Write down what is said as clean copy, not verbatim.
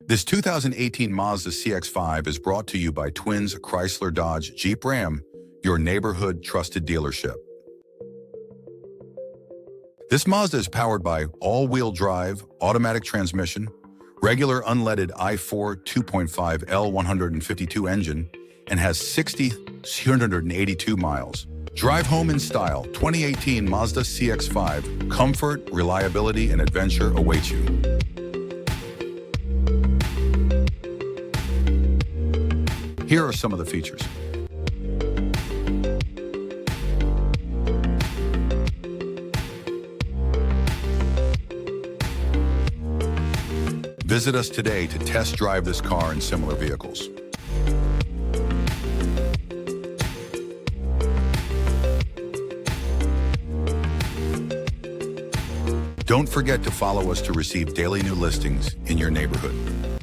This 2018 Mazda CX-5 is brought to you by Twins Chrysler Dodge Jeep Ram, your neighborhood trusted dealership. This Mazda is powered by all-wheel drive, automatic transmission, regular unleaded i4 2.5 L152 engine, and has 60,282 miles. Drive home in style. 2018 Mazda CX-5. Comfort, reliability, and adventure await you. Here are some of the features. Visit us today to test drive this car and similar vehicles. Don't forget to follow us to receive daily new listings in your neighborhood.